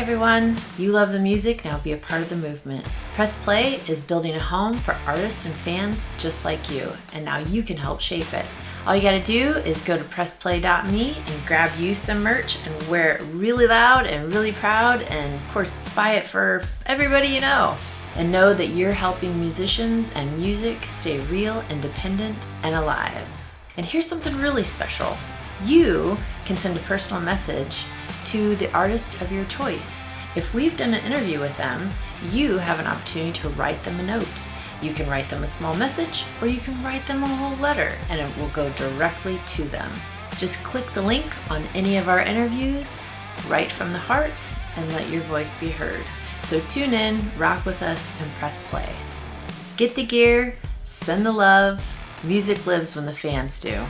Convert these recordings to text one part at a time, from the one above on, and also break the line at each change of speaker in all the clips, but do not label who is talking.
everyone, you love the music, now be a part of the movement. Press Play is building a home for artists and fans just like you, and now you can help shape it. All you gotta do is go to pressplay.me and grab you some merch and wear it really loud and really proud, and of course buy it for everybody you know. And know that you're helping musicians and music stay real, independent, and alive. And here's something really special. You can send a personal message to the artist of your choice. If we've done an interview with them, you have an opportunity to write them a note. You can write them a small message, or you can write them a whole letter, and it will go directly to them. Just click the link on any of our interviews, write from the heart, and let your voice be heard. So tune in, rock with us, and press play. Get the gear, send the love. Music lives when the fans do.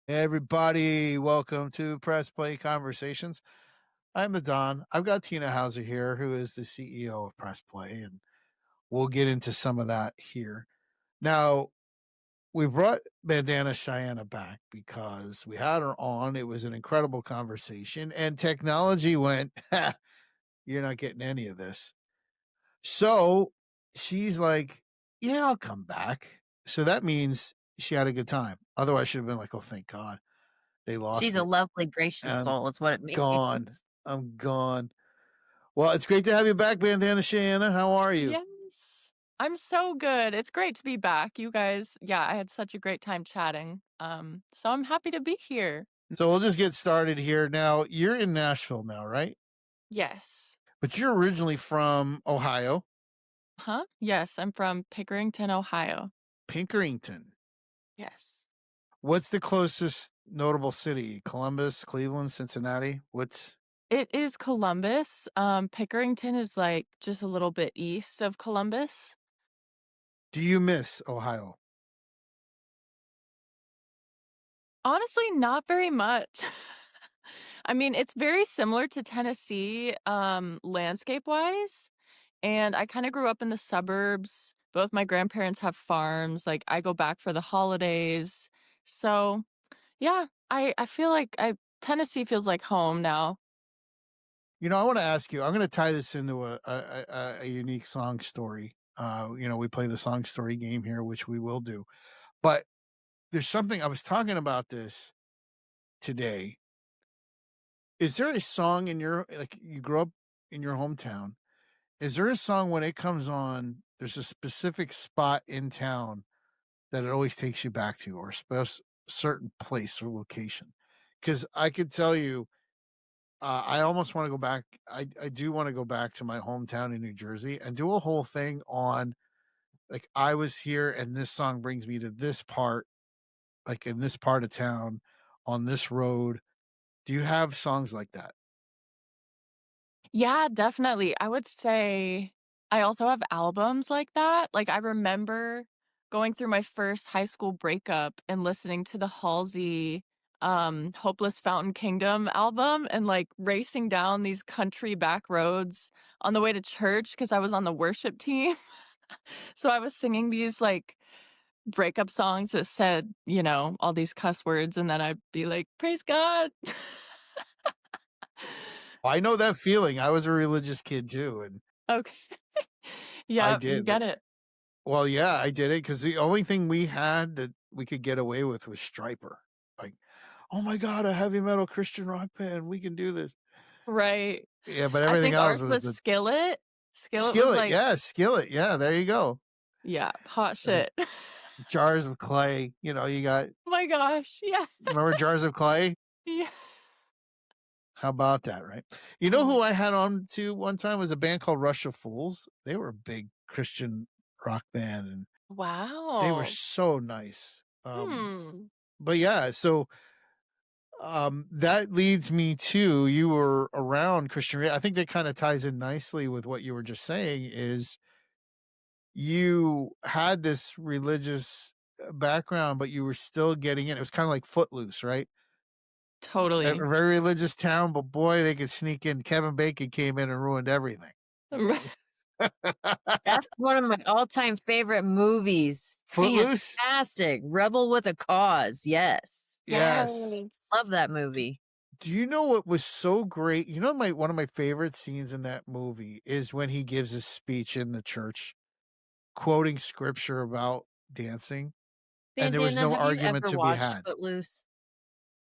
Hey everybody, welcome to Press Play Conversations. I'm the Don. I've got Tina Hauser here, who is the CEO of Press Play, and we'll get into some of that here. Now, we brought Bandana Cheyenna back because we had her on. It was an incredible conversation, and technology went, you're not getting any of this. So she's like, yeah, I'll come back. So that means she had a good time. Otherwise, she'd have been like, oh, thank God. They lost
She's
it.
a lovely, gracious
I'm
soul is what it means.
gone. I'm gone. Well, it's great to have you back, Bandana Cheyenna. How are you?
Yes. I'm so good. It's great to be back. You guys, yeah, I had such a great time chatting. So I'm happy to be here.
So we'll just get started here. Now, you're in Nashville now, right?
Yes.
But you're originally from Ohio.
Huh? Yes, I'm from Pickerington, Ohio.
Pinkerington.
Yes.
What's the closest notable city? Columbus, Cleveland, Cincinnati?
It is Columbus. Pickerington is like just a little bit east of Columbus.
Do you miss Ohio?
Honestly, not very much. I mean, it's very similar to Tennessee, landscape-wise. And I kinda grew up in the suburbs. Both my grandparents have farms, like, I go back for the holidays. So, yeah, I feel like I Tennessee feels like home now.
You know, I want to ask you. I'm going to tie this into a unique song story. We play the song story game here, which we will do. But there's something I was talking about this today. Is there a song in your you grew up in your hometown? Is there a song when it comes on, there's a specific spot in town that it always takes you back to, or a certain place or location? Because I could tell you, I almost want to go back. I do want to go back to my hometown in New Jersey and do a whole thing on like I was here and this song brings me to this part, like in this part of town, on this road. Do you have songs like that?
Yeah, definitely. I would say I also have albums like that. Like, I remember going through my first high school breakup and listening to the Halsey, Hopeless Fountain Kingdom album and, like, racing down these country back roads on the way to church because I was on the worship team. So I was singing these, like, breakup songs that said, all these cuss words, and then I'd be like, "Praise God."
I know that feeling. I was a religious kid too, and
Okay.
I
Yeah, you
did.
get it.
Well, yeah, I did it because the only thing we had that we could get away with was Striper. Like, oh my God, a heavy metal Christian rock band. We can do this.
Right.
Yeah, but
I
everything
think
else
ours
was
was
the
Skillet. Skillet was
Skillet.
like,
Yeah, Skillet. Yeah, there you go.
yeah, hot
It's like
shit.
Jars of Clay. You got,
Oh my gosh, yeah.
remember Jars of Clay?
Yeah.
How about that, right? You
Oh
know
my
who I had on to one time was a band called Rush of Fools. They were a big Christian rock band, and they were
wow.
so nice.
Hmm.
But yeah, so that leads me to you were around Christian. I think that kind of ties in nicely with what you were just saying. Is you had this religious background, but you were still getting in. It was kind of like Footloose, right? A
Totally.
very religious town, but boy, they could sneak in. Kevin Bacon came in and ruined everything.
Right.
That's one of my all-time favorite movies.
Footloose?
Fantastic. Rebel with a Cause. Yes.
Yes.
Yes.
Love that movie.
Do you know what was so great? You know, my one of my favorite scenes in that movie is when he gives his speech in the church, quoting scripture about dancing, and there was
Bandana,
no
have you
argument
ever
to be
watched
had.
Footloose?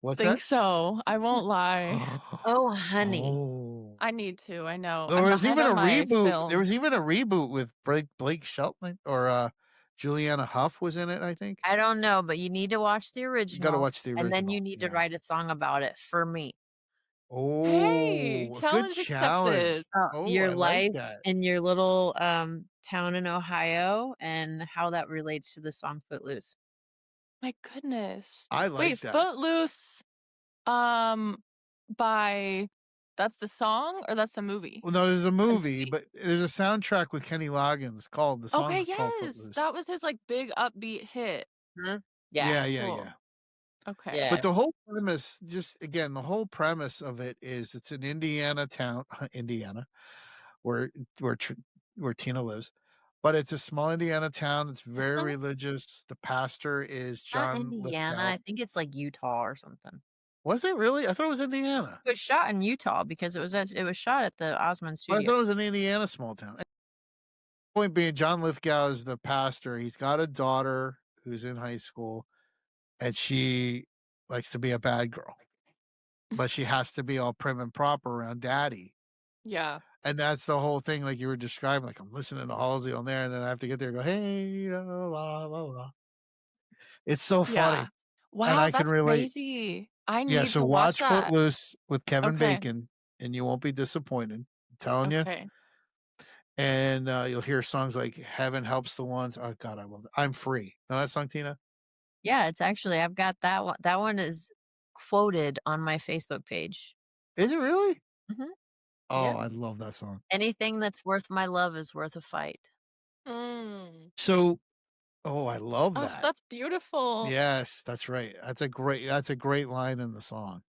What's
Think
that?
so. I won't lie.
Oh, honey.
Oh.
I need to. I know.
There
I'm
was
ahead
even
of
a
my
reboot. There
film.
was even a reboot with Blake Shelton or Juliana Hough was in it, I think.
I don't know, but you need to watch the
You gotta
original,
watch the
and then you
original.
need to
Yeah.
write a song about it for me.
Hey,
Oh, a good
challenge accepted.
challenge. Oh,
Your
I like
life
that.
in your little, town in Ohio and how that relates to the song Footloose.
My goodness.
I
Wait,
like that.
Footloose, um, by that's the song or that's the movie?
Well, no, there's a
It's a
movie,
movie.
but there's a soundtrack with Kenny Loggins called the
Okay,
song's called
yes.
Footloose.
That was his, like, big upbeat hit.
Mhm. Yeah,
Yeah, yeah,
Cool.
yeah.
Okay.
But
yeah.
the whole premise, just again, the whole premise of it is it's an Indiana town, Indiana, where where Tr- where Tina lives. But it's a small Indiana town. It's very
Isn't it
religious. The pastor is
not
John
Indiana?
Lithgow.
I think it's, like, Utah or something.
Was it really? I thought it was Indiana.
It was shot in Utah because it was shot at the Osmond
But I
Studio.
thought it was an Indiana small town. Point being, John Lithgow is the pastor. He's got a daughter who's in high school, and she likes to be a bad girl, but she has to be all prim and proper around daddy.
Yeah.
And that's the whole thing, like you were describing. Like I'm listening to Halsey on there, and then I have to get there and go, "Hey, la, la, la, la." It's so
Yeah.
funny, and
Wow,
I can
that's
relate.
crazy. I
Yeah,
need
so
to watch
watch
that.
Footloose with Kevin
Okay.
Bacon, and you won't be disappointed. I'm telling you.
Okay.
And you'll hear songs like "Heaven Helps the Ones." Oh God, I love that. "I'm Free." Know that song, Tina?
Yeah, it's actually I've got that one is quoted on my Facebook page.
Is it really?
Mhm.
Oh,
Yep.
I love that song.
Anything that's worth my love is worth a fight.
Mm.
So, oh, I love
Oh,
that.
that's beautiful.
Yes, that's right. That's a great line in the song.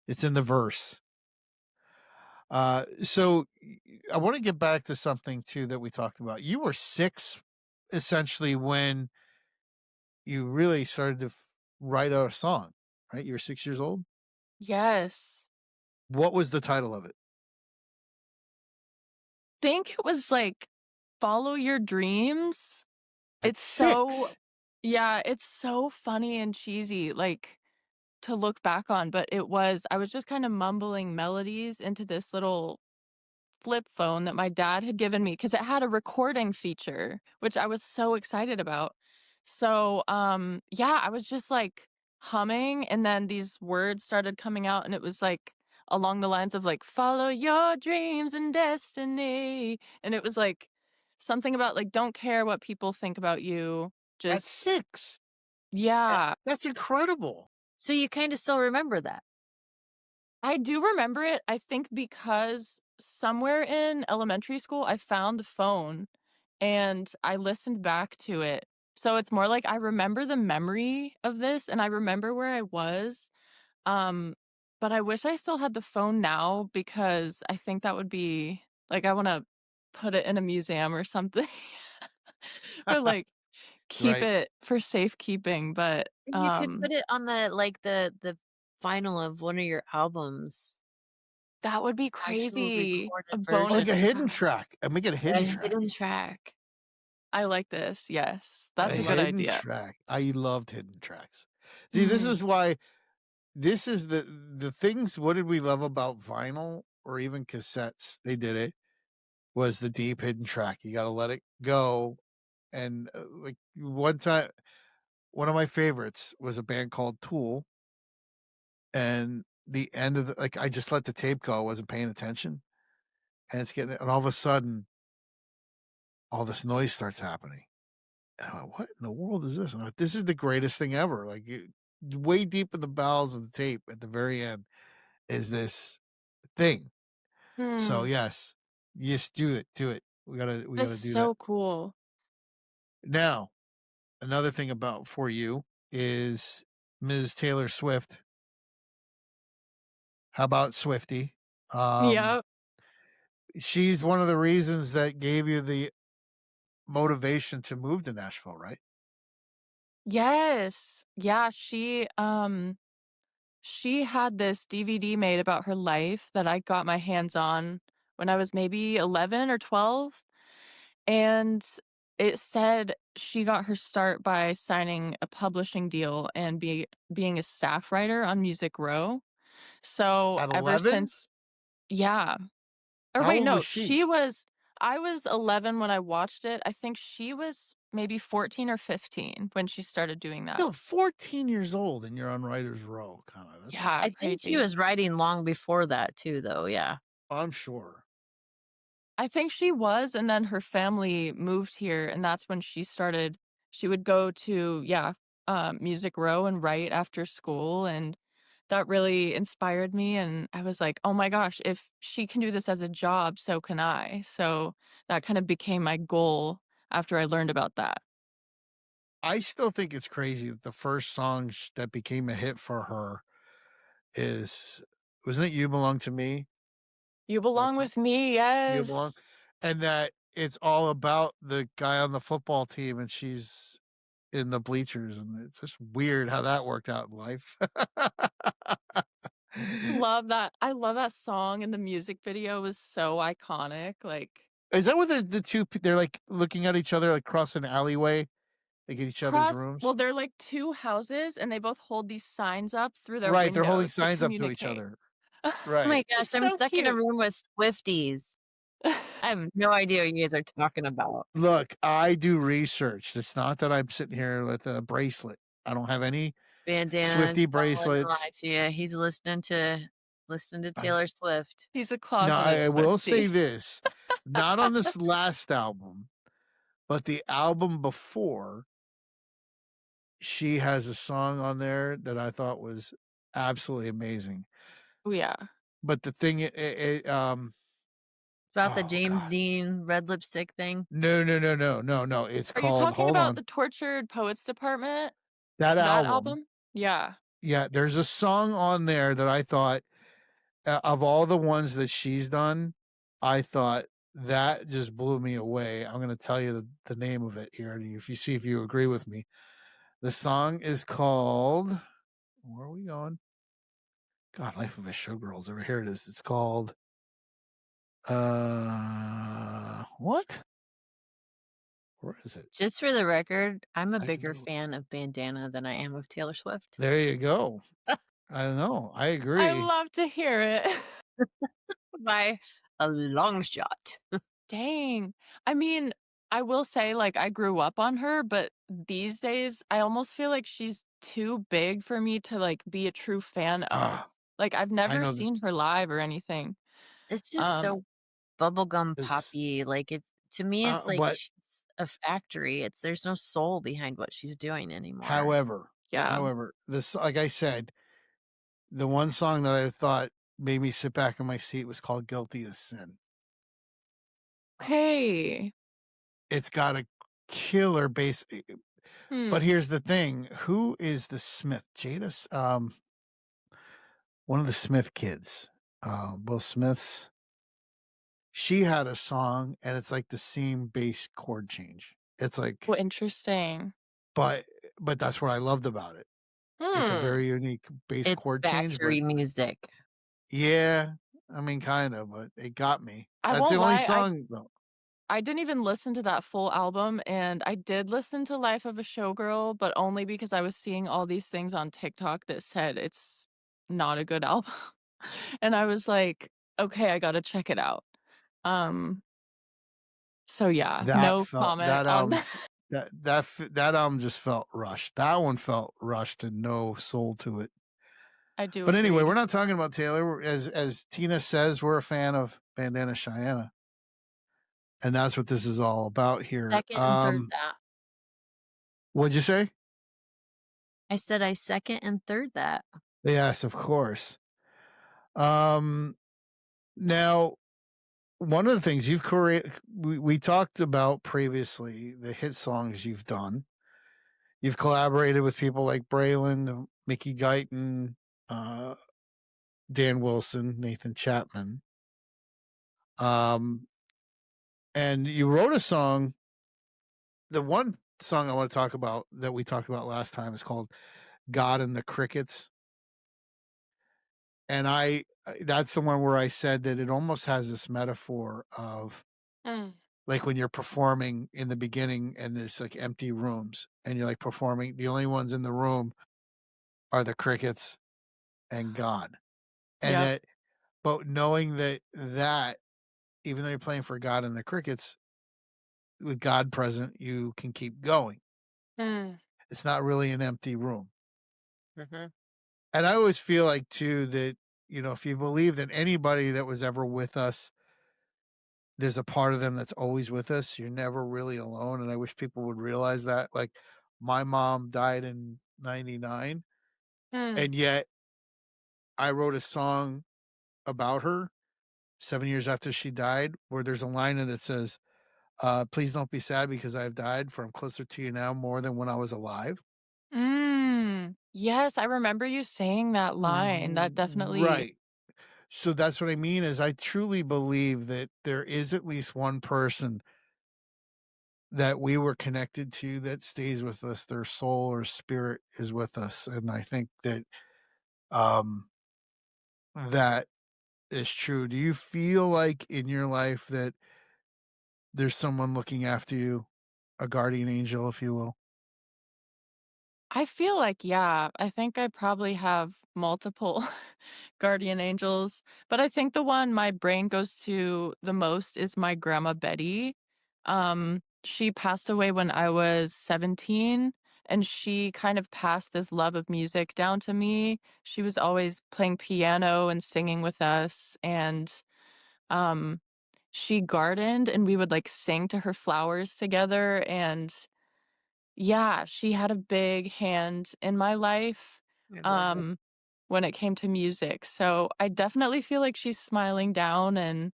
It's in the verse. I want to get back to something too that we talked about. You were 6 essentially when you really started to write a song, right? You were 6 years old.
Yes.
What was the title of it?
Think it was, like, Follow Your Dreams.
At
It's so
6.
yeah, it's so funny and cheesy, like, to look back on, but I was just kinda mumbling melodies into this little flip phone that my dad had given me because it had a recording feature, which I was so excited about. So, yeah, I was just, like, humming, and then these words started coming out, and it was, like, along the lines of, like, "Follow your dreams and destiny," and it was, like, something about, like, "Don't care what people think about you,
At
just"
6.
Yeah.
That's incredible.
So you kinda still remember that.
I do remember it, I think because somewhere in elementary school, I found the phone and I listened back to it. So it's more like I remember the memory of this and I remember where I was, um, but I wish I still had the phone now because I think that would be like, I wanna put it in a museum or something or, like, keep
Right.
it for safekeeping, but,
And you could put it on the vinyl of one of your albums,
that would be
actual
crazy. A
recorded
Like a
version,
bonus.
hidden track, and make it a hidden
a
track.
hidden track.
I like this, yes.
A
That's a good
hidden
idea.
track. I loved hidden tracks. See, this
Mm.
is why this is the things what did we love about vinyl or even cassettes? They did it, was the deep hidden track. You gotta let it go, and, like, one time one of my favorites was a band called Tool, and the end of the like, I just let the tape go, I wasn't paying attention, and it's getting and all of a sudden, all this noise starts happening. And I went, "What in the world is this?" I'm like, "This is the greatest thing ever." Like, way deep in the bowels of the tape at the very end is this thing. So,
Hmm.
yes. Yes, do it, do it. We
That's
gotta do that.
so cool.
Now, another thing about for you is Ms. Taylor Swift. How about Swifty? Um,
Yep.
she's one of the reasons that gave you the motivation to move to Nashville, right?
Yes. Yeah, she had this DVD made about her life that I got my hands on when I was maybe 11 or 12, and it said she got her start by signing a publishing deal and being a staff writer on Music Row. So,
At
ever
11?
since yeah. Or
How
wait,
old was
no,
she?
I was 11 when I watched it. I think she was maybe 14 or 15 when she started doing that.
Still 14 years old and you're on writer's row, kinda, that's
Yeah,
I think she
crazy.
was writing long before that too, though, yeah.
I'm sure.
I think she was, and then her family moved here, and that's when she would go to, yeah, Music Row and write after school, and that really inspired me, and I was like, "Oh my gosh, if she can do this as a job, so can I." So, that kind of became my goal after I learned about that.
I still think it's crazy that the first song that became a hit for her is wasn't it "You Belong to Me"?
"You
That
Belong
song?
with Me,"
"You Belong,"
yes.
and that it's all about the guy on the football team, and she's in the bleachers, and it's just weird how that worked out in life.
I love that song, and the music video was so iconic, like
Is that what the 2 they're, like, looking at each other, like, across an alleyway, like, in each other's rooms?
they're like 2 houses, and they both hold these signs up through their
Right, they're holding
windows to
signs up to each
communicate.
other.
Oh my
Right.
gosh,
It's
I'm
so
stuck in a
cute.
room with Swifties. I have no idea what you guys are talking about.
Look, I do research. It's not that I'm sitting here with a bracelet. I don't have any
Bandana,
Swifty
don't let him
bracelets.
lie to you. He's listening to
I
Taylor Swift.
He's a
Now,
closeted
I will say
Swiftie.
this, not on this last album, but the album before, she has a song on there that I thought was absolutely amazing.
Oh, yeah.
But the thing
About the
oh
James
god.
Dean red lipstick thing.
No, no, no, no, no, no, it's
Are you
called
talking
hold
about
on.
the Tortured Poets Department?
That
That
album,
album? Yeah.
yeah, there's a song on there that I thought, of all the ones that she's done, I thought that just blew me away. I'm gonna tell you the name of it here, and if you see if you agree with me. The song is called where are we going? God, Life of a Showgirl's over here it is. It's called, what? Where is it?
Just for the record, I'm a
Life of
bigger
a
fan of Bandana than I am of Taylor Swift
There you go. I know, I
I
agree.
love to hear it.
by a long shot.
Dang. I mean, I will say, like, I grew up on her, but these days, I almost feel like she's too big for me to, like, be a true fan of.
Ah,
Like, I've
I
never
know that
seen her live or anything.
It's just
Um,
so bubblegum
this,
poppy. Like it's to me, it's like
but
she's a factory. There's no soul behind what she's doing anymore.
however,
yeah.
this like I said, the one song that I thought made me sit back in my seat was called "Guilty as Sin."
Okay.
It's got a killer bass, but
Hmm.
here's the thing, who is the Smith? Jada's, one of the Smith kids, Will Smith's. She had a song, and it's like the same bass chord change. It's like,
Well, interesting.
but that's what I loved about it. It's a
Hmm.
very unique bass
It's
chord change, but
factory music.
yeah, I mean, kinda, but it got me.
I
That's the
won't
only
lie,
song though.
I didn't even listen to that full album, and I did listen to Life of a Showgirl, but only because I was seeing all these things on TikTok that said it's not a good album. And I was like, "Okay, I gotta check it out." Um, so yeah,
That
no
felt
comment
that
on
album
that.
that album just felt rushed. That one felt rushed and no soul to it.
I do
But anyway, we're
agreed.
not talking about Taylor. As Tina says, we're a fan of Bandana Cheyenna, and that's what this is all about here.
Second and third that.
What'd you say?
I said I second and third that.
Yes, of course. Um, now one of the things you've created, we talked about previously, the hit songs you've done. You've collaborated with people like Braylon, Mickey Guyton, uh, Dan Wilson, Nathan Chapman. Um, and you wrote a song. The one song I want to talk about that we talked about last time is called God and the Crickets. And that's the one where I said that it almost has this metaphor of
Mm.
like when you're performing in the beginning and there's like empty rooms and you're like performing, the only ones in the room are the crickets and God. And
Yep.
that, but knowing that even though you're playing for God and the crickets, with God present, you can keep going.
Mm.
It's not really an empty room.
Mhm.
And I always feel like too that, if you believe that anybody that was ever with us, there's a part of them that's always with us. You're never really alone. And I wish people would realize that. Like my mom died in 99,
Mm.
and yet I wrote a song about her 7 years after she died, where there's a line in it that says, please don't be sad because I've died, for I'm closer to you now more than when I was alive.
Mm. Yes, I remember you saying that line. That definitely.
Right. So that's what I mean is I truly believe that there is at least one person that we were connected to that stays with us. Their soul or spirit is with us. And I think that um that is true. Do you feel like in your life that there's someone looking after you, a guardian angel, if you will?
I feel like, yeah, I think I probably have multiple guardian angels, but I think the one my brain goes to the most is my grandma Betty. She passed away when I was 17, and she kind of passed this love of music down to me. She was always playing piano and singing with us, and um, she gardened, and we would like sing to her flowers together. And yeah, she had a big hand in my life,
I love that.
um, when it came to music, so I definitely feel like she's smiling down and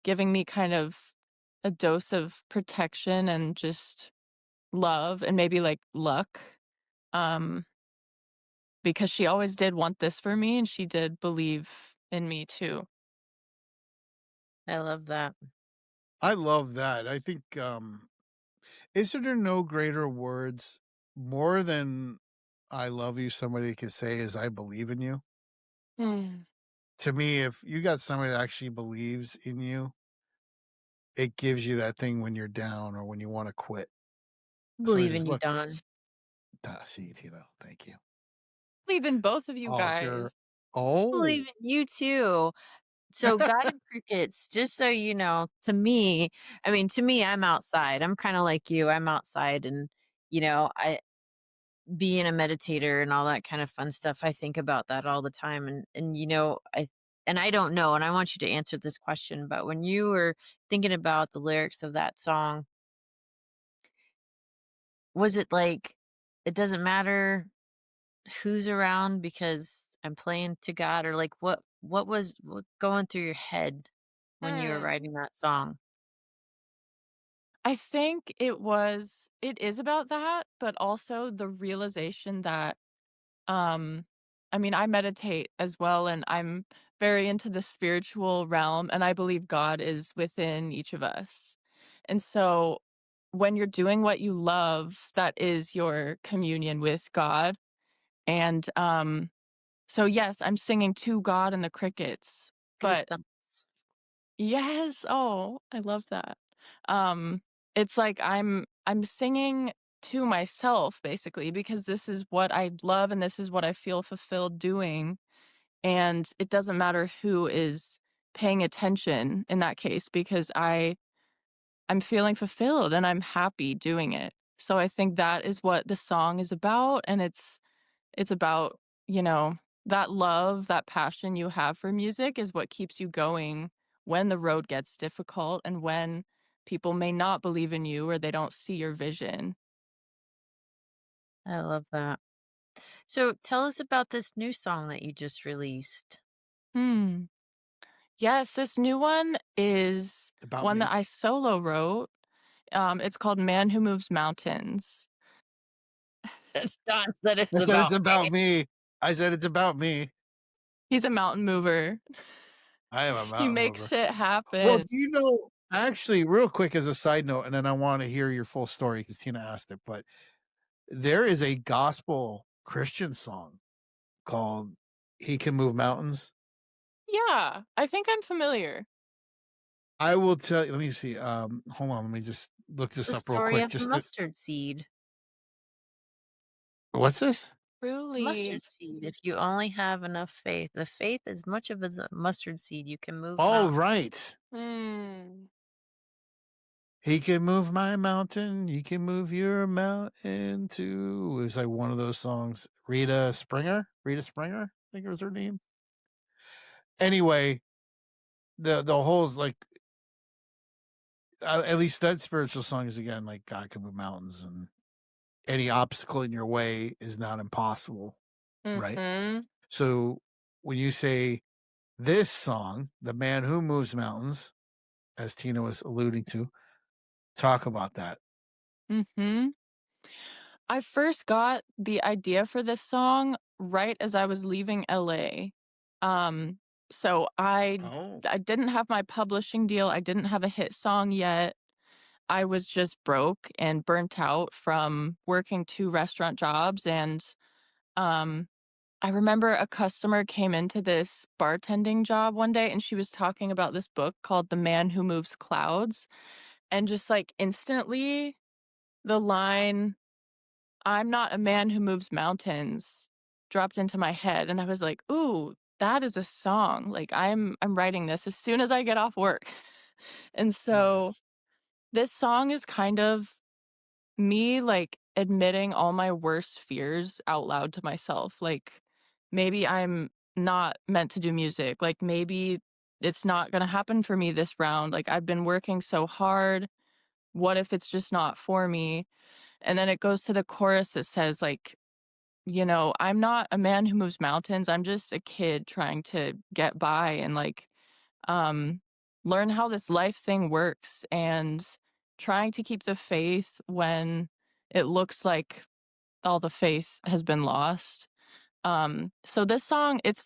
giving me kind of a dose of protection and just love and maybe, like, luck, um, because she always did want this for me, and she did believe in me too.
I love that.
I love that. I think is there no greater words more than I love you somebody could say is I believe in you?
Mm.
To me, if you got somebody that actually believes in you, it gives you that thing when you're down or when you want to quit. Somebody
Believe in
says,
you,
"Look,
Don.
see, thank you."
Believe in both of you
Oh, you're
guys.
oh,
Believe in you too. So God and crickets, just so you know, to me, I mean, to me, I'm outside. I'm kind of like you. I'm outside and, I being a meditator and all that kind of fun stuff. I think about that all the time. I don't know, and I want you to answer this question, but when you were thinking about the lyrics of that song, was it like it doesn't matter who's around because I'm playing to God, or like what going through your head when you were
Mm.
writing that song?
I think it is about that, but also the realization that, um I mean, I meditate as well, and I'm very into the spiritual realm, and I believe God is within each of us. And so when you're doing what you love, that is your communion with God. And so yes, I'm singing to God and the crickets, but
Goosebumps.
yes, oh, I love that. Um, it's like I'm singing to myself basically because this is what I love and this is what I feel fulfilled doing, and it doesn't matter who is paying attention in that case because I'm feeling fulfilled and I'm happy doing it. So I think that is what the song is about, and it's about, you know, that love, that passion you have for music is what keeps you going when the road gets difficult and when people may not believe in you or they don't see your vision.
I love that. So tell us about this new song that you just released.
Hmm. Yes, this new one is
about
one that
me.
I solo wrote. It's called Man Who Moves Mountains.
That's Don said
I
it's
said it's
about
about
me.
me. I said it's about me.
He's a mountain mover.
I am a
He
mountain
makes
mover.
shit
Well,
happen.
do you know, actually, real quick as a side note, and then I want to hear your full story because Tina asked it, but there is a gospel Christian song called He Can Move Mountains.
Yeah, I think I'm familiar.
I will tell you, let me see, hold on, let me just look
It's
this
the
up real
story
quick,
of the
just to
mustard seed.
what's this?
Truly.
Mustard seed. If you only have enough faith, the faith as much of as a mustard seed, you can move
Oh,
mountains.
right.
Hmm.
He can move my mountain, you can move your mountain too. It was like one of those songs. Rita Springer, I think it was her name. Anyway, the whole is like, at least that spiritual song is again like God can move mountains, and any obstacle in your way is not impossible, right?
Mhm.
So when you say this song, The Man Who Moves Mountains, as Tina was alluding to, talk about that.
Mhm. I first got the idea for this song right as I was leaving LA. Um, so
Oh.
I didn't have my publishing deal. I didn't have a hit song yet. I was just broke and burnt out from working 2 restaurant jobs, and um I remember a customer came into this bartending job one day, and she was talking about this book called The Man Who Moves Clouds, and just, like, instantly, the line, "I'm not a man who moves mountains," dropped into my head, and I was like, "Ooh, that is a song." Like, I'm writing this as soon as I get off work. And so,
Nice.
this song is kind of me, like, admitting all my worst fears out loud to myself, like, maybe I'm not meant to do music, like, maybe it's not gonna happen for me this round, like, I've been working so hard, what if it's just not for me? And then it goes to the chorus that says, like, "I'm not a man who moves mountains, I'm just a kid trying to get by and, like, um, learn how this life thing works and trying to keep the faith when it looks like all the faith has been lost." So this song, it's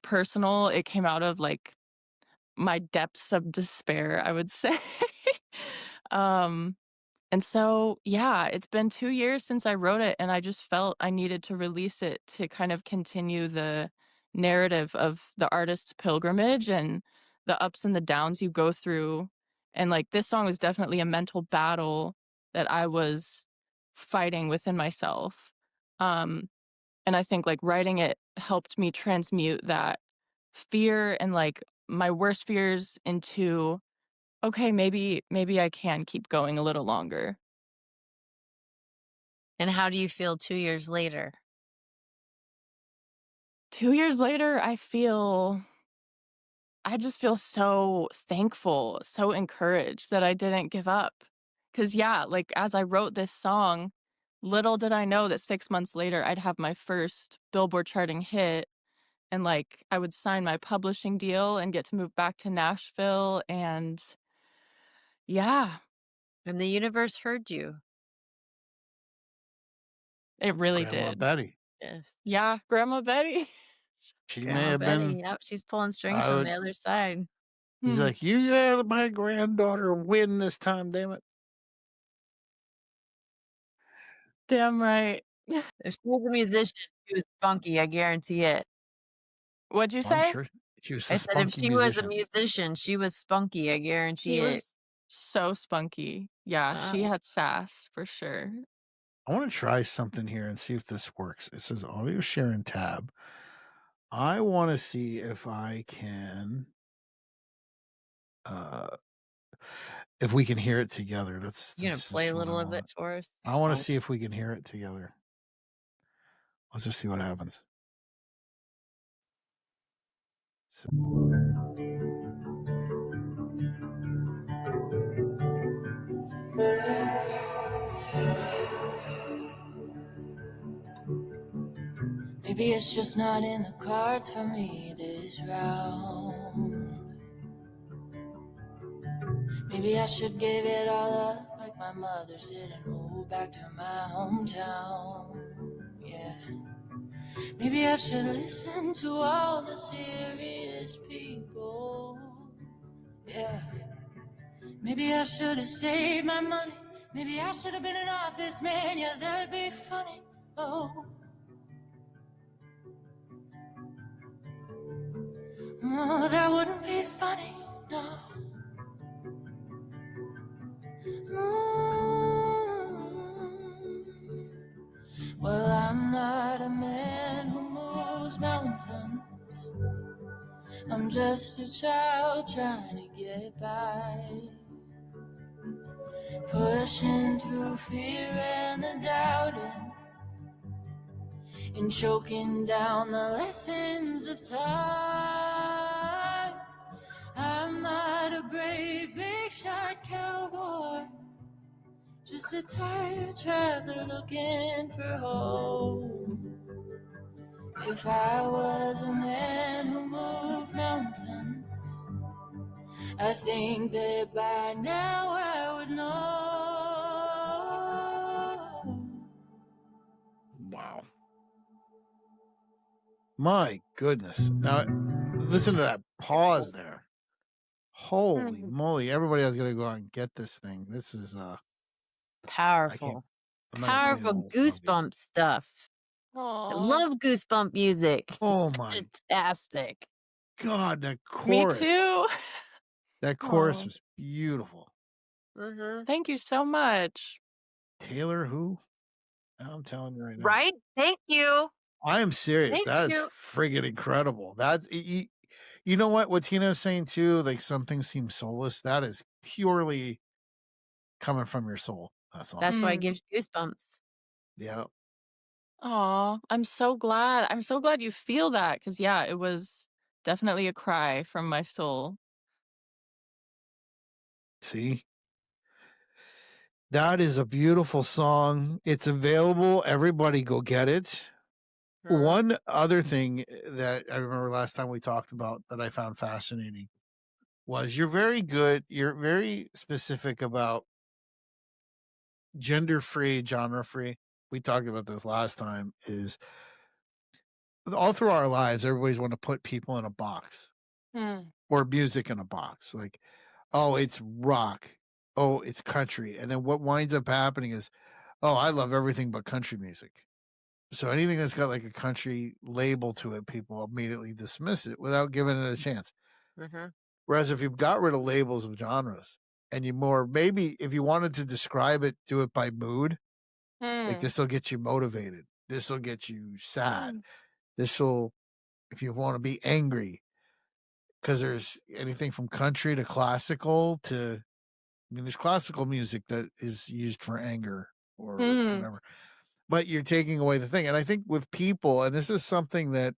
personal. It came out of like my depths of despair, I would say. um, and so, yeah, it's been 2 years since I wrote it, and I just felt I needed to release it to kind of continue the narrative of the artist's pilgrimage and the ups and the downs you go through. And, like, this song is definitely a mental battle that I was fighting within myself. Um, and I think, like, writing it helped me transmute that fear and, like, my worst fears into, "Okay, maybe I can keep going a little longer."
And how do you feel 2 years later?
2 years later, I just feel so thankful, so encouraged that I didn't give up. Cause yeah, like, as I wrote this song, little did I know that 6 months later, I'd have my first Billboard charting hit, and, like, I would sign my publishing deal and get to move back to Nashville, and yeah,
And the universe heard you.
it really
Grandma
did.
Betty.
Yes.
Yeah, Grandma Betty.
She may
Grandma
have
Betty,
been,
yep, she's pulling strings
I
from
would,
the other side.
he's
Hmm,
like, you got my granddaughter win this time, damn it.
damn right.
If she was a musician, she was spunky, I guarantee it.
What'd you
I'm
say?
sure she was
I
a
said if
spunky
she was a
musician.
musician, she was spunky, I
She
guarantee it.
was so spunky. Yeah,
Uh,
she had sass for sure.
I want to try something here and see if this works. It says audio share and tab. I want to see uh if we can hear it together.
you gonna
That's
play
just
a
what I
little of it
want.
for us?
I want to
Oh,
see if we can hear it together. Let's just see what happens. So,
Maybe it's just not in the cards for me this round. Maybe I should give it all up like my mother said and move back to my hometown. Yeah. Maybe I should listen to all the serious people. Yeah. Maybe I should have saved my money. Maybe I should have been an office man. Yeah, that'd be funny. Oh.
I'm not a man who moves mountains. I'm just a child trying to get by, pushing through fear and the doubting, and choking down the lessons of time. I'm not a brave big shot cowboy, just a tired traveler looking for home. If I was a man who moved mountains, I think that by now I would know.
Wow. My goodness. Now, listen to that pause there. Holy
Mhm.
moly. Everybody else going to go out and get this thing. This is, I can't,
Powerful.
I'm not going to play the
Powerful
whole song.
goosebump stuff. I
Aw.
love goosebump music. It's
Oh my
fantastic.
God. That
Me
chorus.
too.
That chorus
Aw.
was beautiful.
Mm-hmm.
Thank you so much.
Taylor, who? I'm telling you right now.
Right? Thank you.
I am serious.
Thank
That is
you.
friggin' incredible. That's you know what Tina's saying too, like something seems soulless. That is purely coming from your soul. That song.
That's why it
Mm.
gives you goosebumps.
Yeah.
Aw, I'm so glad. I'm so glad you feel that because, yeah, it was definitely a cry from my soul.
See? That is a beautiful song. It's available. Everybody go get it.
Mhm.
One other thing that I remember last time we talked about that I found fascinating was you're very specific about gender free, genre free. We talked about this last time, is all through our lives, everybody's want to put people in a box
Mm.
or music in a box. Like, oh, it's rock. Oh, it's country. And then what winds up happening is, oh, I love everything but country music. So anything that's got like a country label to it, people immediately dismiss it without giving it a chance.
Mhm.
Whereas if you got rid of labels of genres and you maybe if you wanted to describe it, do it by mood. Like
Mm.
this will get you motivated. This will get you sad.
Mm.
This will, if you want to be angry, because there's anything from country to classical to, I mean, there's classical music that is used for anger or
Mm.
whatever, but you're taking away the thing. And I think with people, and this is something that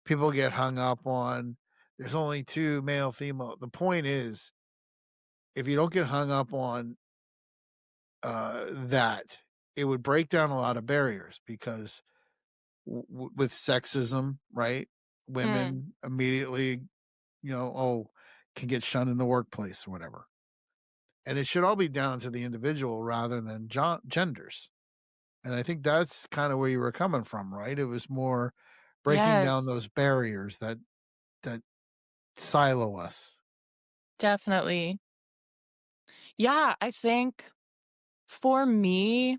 people get hung up on, there's only two male, female. The point is, if you don't get hung up on that, it would break down a lot of barriers because with sexism, right?
Mm.
Women immediately, oh, can get shunned in the workplace or whatever. And it should all be down to the individual rather than genders. And I think that's kind of where you were coming from, right? It was more breaking down
Yes,
those barriers that silo us.
definitely. Yeah, I think for me,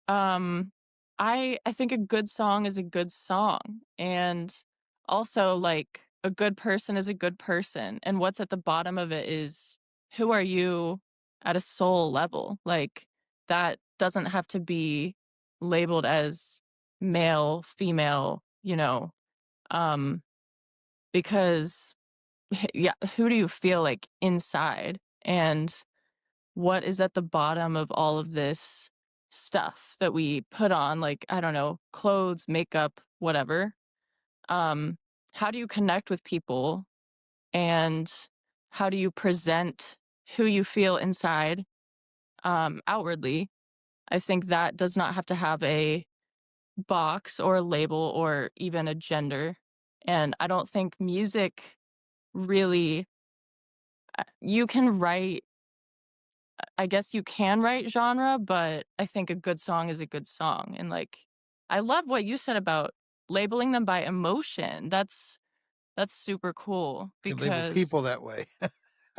um, I think a good song is a good song, and also, like, a good person is a good person, and what's at the bottom of it is, who are you at a soul level? Like, that doesn't have to be labeled as male, female, um, because yeah, who do you feel like inside? And what is at the bottom of all of this stuff that we put on, like, I don't know, clothes, makeup, whatever. Um, how do you connect with people and how do you present who you feel inside outwardly? I think that does not have to have a box or a label or even a gender. And I don't think music really, you can write, I guess you can write genre, but I think a good song is a good song. And like, I love what you said about labeling them by emotion. That's super cool
You can label
because
people that way.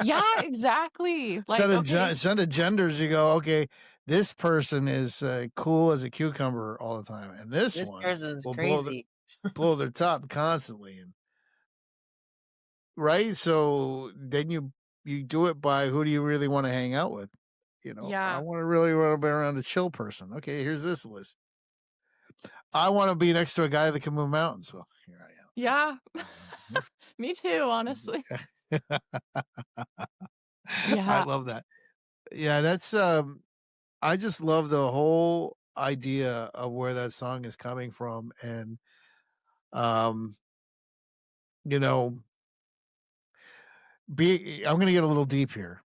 yeah, exactly. Like, okay,
Instead of genders, you go, okay, this person is cool as a cucumber all the time, and this
This
one
person's
will
crazy.
blow their top constantly, and right. So then you do it by who do you really want to hang out with? I
yeah,
want to really want to be around a chill person. Okay, here's this list. I want to be next to a guy that can move mountains. Well, here
Yeah.
I am.
Me too, honestly.
I
Yeah.
love that. Yeah, that's I just love the whole idea of where that song is coming from and um you know, I'm going to get a little deep here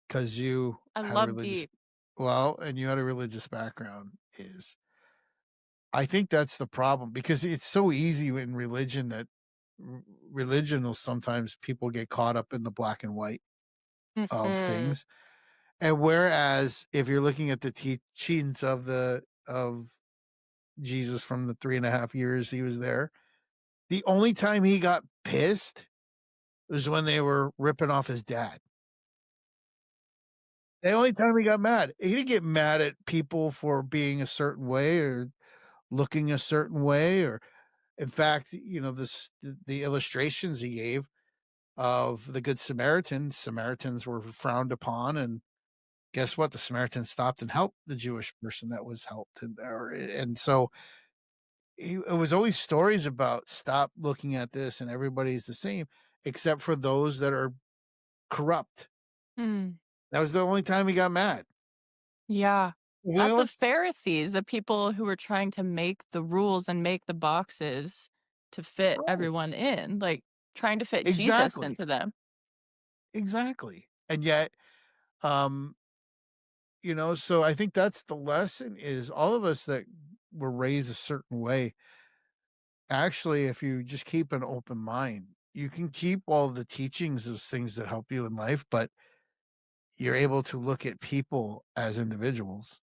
cuz you
I
had a
love
religious
deep.
and you had a religious background is I think that's the problem because it's so easy in religion that religion will sometimes people get caught up in the black and white of
Mhm.
things. And whereas if you're looking at the teachings of Jesus from the 3.5 years he was there, the only time he got pissed was when they were ripping off his dad. The only time he got mad. He didn't get mad at people for being a certain way or looking a certain way or in fact, the illustrations he gave of the Good Samaritan, Samaritans were frowned upon, and guess what? The Samaritans stopped and helped the Jewish person that was helped, and so it was always stories about stop looking at this and everybody's the same, except for those that are corrupt.
Mm.
That was the only time he got mad.
Yeah.
Was the
At the
only
Pharisees, the people who were trying to make the rules and make the boxes to fit
right.
everyone in, like, trying to fit Jesus
Exactly.
into them.
Exactly. And yet, um, so I think that's the lesson is all of us that were raised a certain way. Actually, if you just keep an open mind, you can keep all the teachings as things that help you in life, but you're able to look at people as individuals,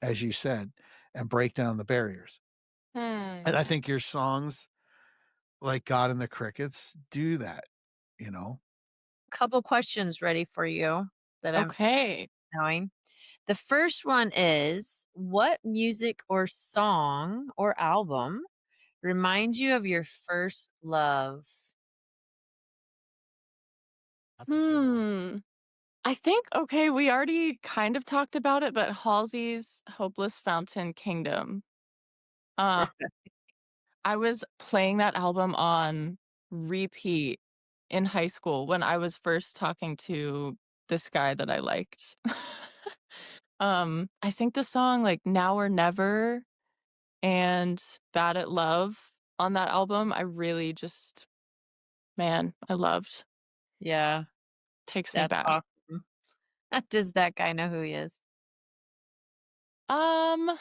as you said, and break down the barriers. And
Hmm.
I think your songs like God and the Crickets do that, you know?
Couple questions ready for you that I'm
Okay.
knowing. The first one is, what music or song or album reminds you of your first love?
That's a good one.
Hmm. I think, okay, we already kind of talked about it, but Halsey's Hopeless Fountain Kingdom. Uh, I was playing that album on repeat in high school when I was first talking to this guy that I liked. I think the song, like, Now or Never and Bad at Love on that album, I really just man, I loved.
Yeah,
Takes me
that's
back.
awesome. Does that guy know who he is?
Um,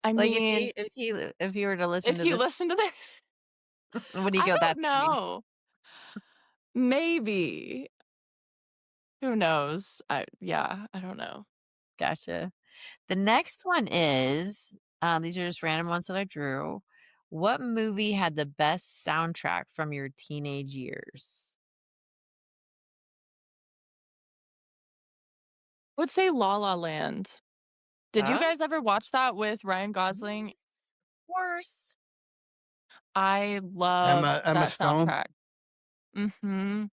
I
Like
mean,
if he were to listen
if
to
you
this,
listen to the
would he
I
go,
don't
"That's me"?
know. Maybe. Who knows? I don't know.
Gotcha. The next one is, these are just random ones that I drew. What movie had the best soundtrack from your teenage years?
I would say La La Land. Did you
Oh,
guys ever watch that with Ryan Gosling?
yes, of course.
I loved
Emma
that
Stone.
soundtrack. Mhm.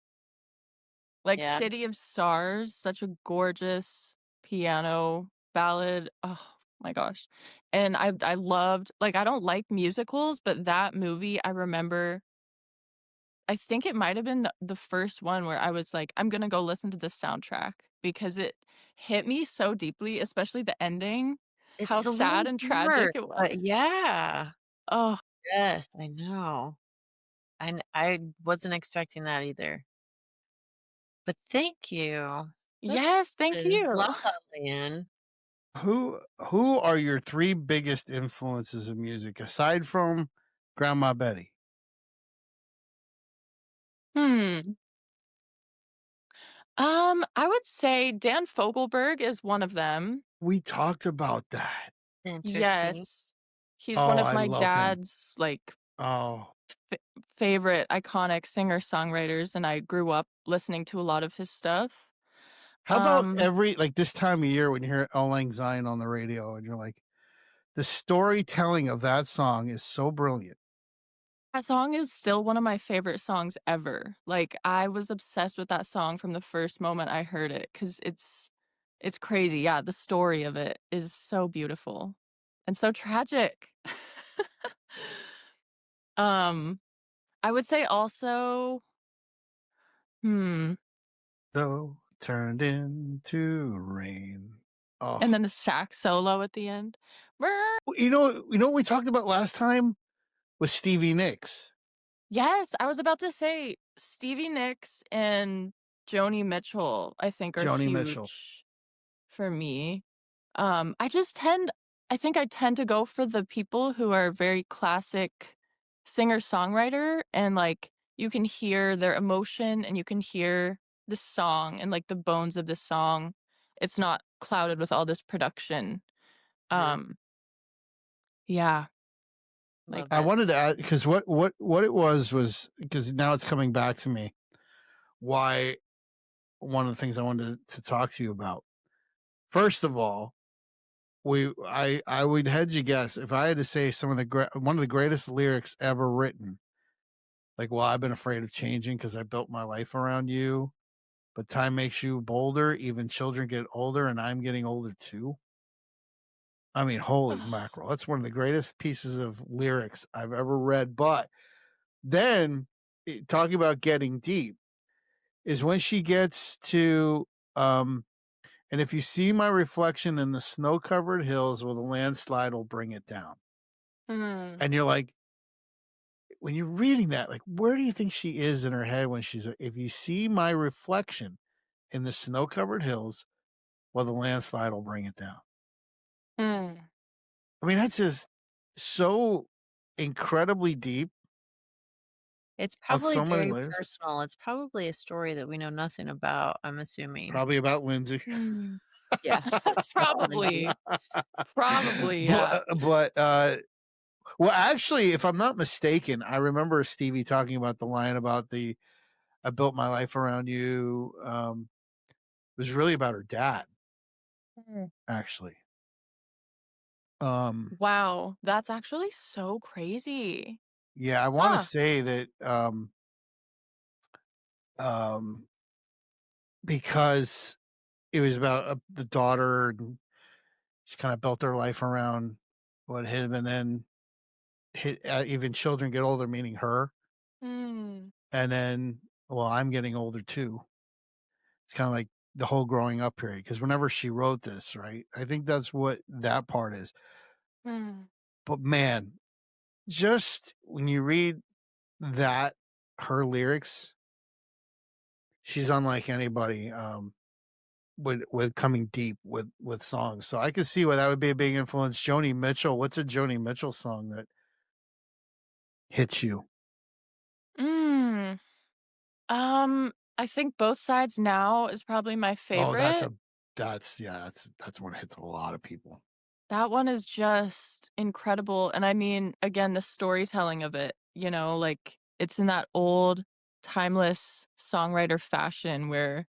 Like
Yeah,
City of Stars, such a gorgeous piano ballad. Oh my gosh. And I loved, like, I don't like musicals, but that movie, I remember I think it might have been the first one where I was like, "I'm gonna go listen to this soundtrack," because it hit me so deeply, especially the ending, how
it's a
sad
little
and tragic
dark,
it
but
was.
yeah.
Oh,
Yes, I know. And I wasn't expecting that either. But thank you. That's
yes, thank
fun. La
you.
La Land.
Who are your 3 biggest influences in music aside from Grandma Betty?
Hmm. I would say Dan Fogelberg is one of them.
We talked about that.
Interesting.
Yes. He's
Oh,
one of
I
my
love him.
dad's, like,
Oh,
f favorite iconic singer-songwriters, and I grew up listening to a lot of his stuff.
how about
Um,
every like, this time of year when you hear Auld Lang Syne on the radio and you're like, the storytelling of that song is so brilliant.
that song is still one of my favorite songs ever. Like, I was obsessed with that song from the first moment I heard it because it's crazy. Yeah, the story of it is so beautiful. and so tragic. Um, I would say also, hmm,
Though turned into rain. Oh,
and then the sax solo at the end. Brr.
you know what we talked about last time was Stevie Nicks.
Yes, I was about to say Stevie Nicks and Joni Mitchell, I think, are
Joni Mitchell.
huge for me. I just tend I think I tend to go for the people who are very classic singer-songwriter and, like, you can hear their emotion and you can hear the song and, like, the bones of the song. It's not clouded with all this production.
Mhm.
Um, yeah, like
Love
I
it.
wanted to add because what it was because now it's coming back to me. Why one of the things I wanted to talk to you about. First of all, I would hedge a guess if I had to say some of one of the greatest lyrics ever written. Like, well, I've been afraid of changing because I built my life around you, but time makes you bolder. Even children get older, and I'm getting older too. I mean, holy
ugh.
mackerel! That's one of the greatest pieces of lyrics I've ever read. But then, talking about getting deep is when she gets to um and if you see my reflection in the snow-covered hills where the landslide will bring it down.
Mm,
And you're like, when you're reading that, like, where do you think she is in her head when she's if you see my reflection in the snow-covered hills, well, the landslide will bring it down.
mm.
I mean, that's just so incredibly deep
It's
on
probably
so many
very
layers.
personal. It's probably a story that we know nothing about, I'm assuming.
Probably about Lindsay.
Mm.
Yeah, it's about Lindsay.
Probably. Probably,
but
yeah.
well, actually, if I'm not mistaken, I remember Stevie talking about the line about the "I built my life around you." It was really about her dad,
Mm.
actually. Um,
Wow, that's actually so crazy.
yeah, I want to
Huh.
say that um, because it was about the daughter, and she kind of built her life around what him, and then even children get older, meaning her,
Mm,
and then well, I'm getting older too. It's kind of like the whole growing up period because whenever she wrote this, right? I think that's what that part is.
mm,
But man, just when you read that, her lyrics, she's unlike anybody with coming deep with songs. So I could see why that would be a big influence. Joni Mitchell, what's a Joni Mitchell song that hits you?
mm. I think Both Sides Now is probably my
Oh,
favorite.
that's yeah, that's one that hits a lot of people.
That one is just incredible, and I mean, again, the storytelling of it, like, it's in that old, timeless songwriter fashion where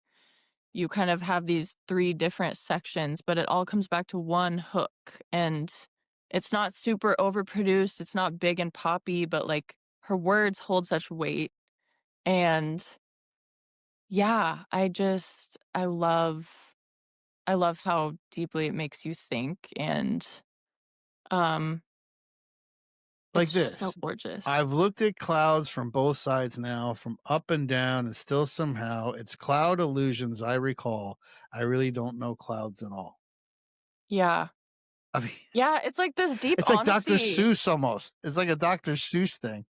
you kind of have these 3 different sections, but it all comes back to one hook, and it's not super overproduced, it's not big and poppy, but, like, her words hold such weight, and yeah, I love how deeply it makes you think, and, um,
Like
it's just so
this.
gorgeous.
I've looked at clouds from both sides now, from up and down, and still somehow it's cloud illusions I recall. I really don't know clouds at all.
Yeah.
I mean,
Yeah, it's like this deep
it's like Dr.
honesty,
Seuss almost. It's like a Dr. Seuss thing,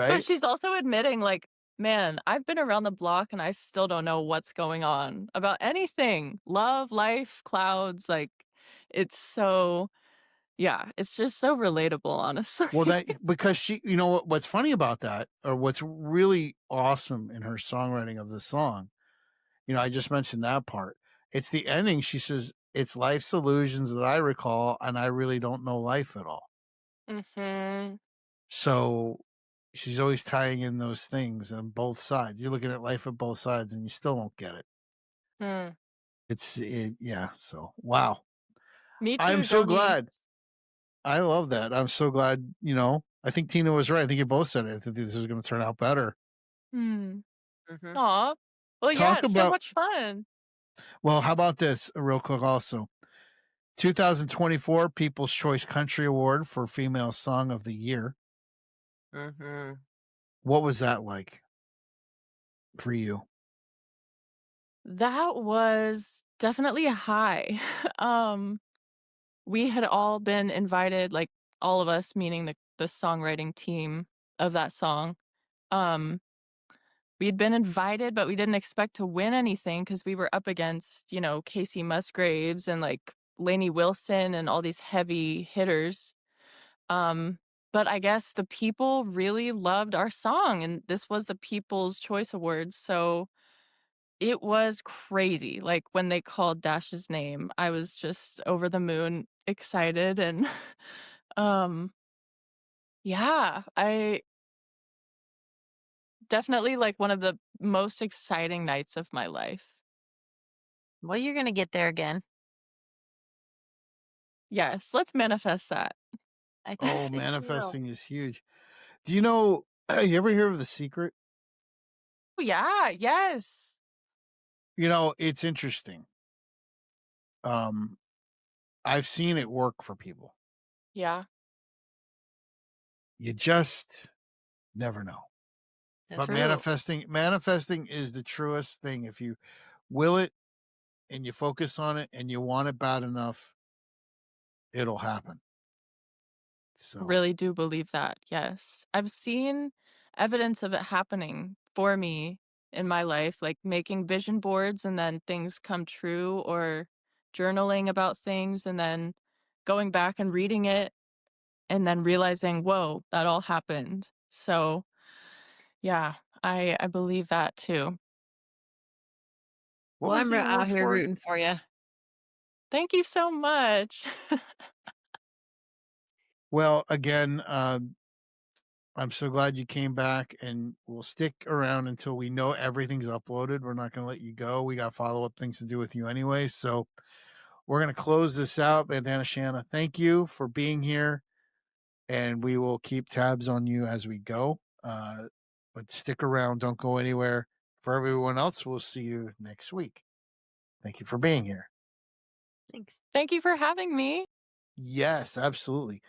but
right?
she's also admitting, like, "Man, I've been around the block and I still don't know what's going on about anything. Love, life, clouds, like, it's so yeah, it's just so relatable, honestly."
Well, that because what's funny about that, or what's really awesome in her songwriting of the song, I just mentioned that part. It's the ending. She says, "It's life's illusions that I recall, and I really don't know life at all."
Mhm.
So she's always tying in those things on both sides. You're looking at life at both sides, and you still don't get it.
Mm.
Yeah. So wow,
Me
I'm
too,
so
Joni.
glad. I love that. I'm so glad. I think Tina was right. I think you both said it. I think this is going to turn out better.
Mm.
Mhm.
Aw. Well, yeah,
Talk
it's so
about
much fun.
Well, how about this real quick also? 2024 People's Choice Country Award for Female Song of the Year.
Mm-hmm.
What was that like for you?
That was definitely a high. um, we had all been invited, like all of us, meaning the songwriting team of that song. Um, we'd been invited, but we didn't expect to win anything because we were up against, Casey Musgraves and like Lainey Wilson and all these heavy hitters. Um, but I guess the people really loved our song, and this was the People's Choice Awards, so it was crazy. Like when they called Dash's name, I was just over the moon excited and um yeah, I definitely like one of the most exciting nights of my life.
Well, you're gonna get there again.
Yes, let's manifest that.
I
Oh,
think you will.
manifesting is huge. Do you know, you ever hear of The Secret?
Oh yeah, yes.
It's interesting. Um, I've seen it work for people.
Yeah.
You just never know.
That's
But
true.
manifesting is the truest thing. If you will it and you focus on it and you want it bad enough, it'll happen. So,
Really do believe that. Yes. I've seen evidence of it happening for me in my life, like making vision boards and then things come true, or journaling about things and then going back and reading it and then realizing, whoa, that all happened. So, yeah, I believe that too.
what
Well,
was
I'm
the
out
award
here
for?
rooting for you.
Thank you so much.
Well, again, I'm so glad you came back, and we'll stick around until we know everything's uploaded. We're not going to let you go. We got follow up things to do with you anyway. So we're going to close this out. Bandana Cheyenna, thank you for being here, and we will keep tabs on you as we go. But stick around. Don't go anywhere. For everyone else, we'll see you next week. Thank you for being here.
Thanks.
Thank you for having me.
Yes, absolutely.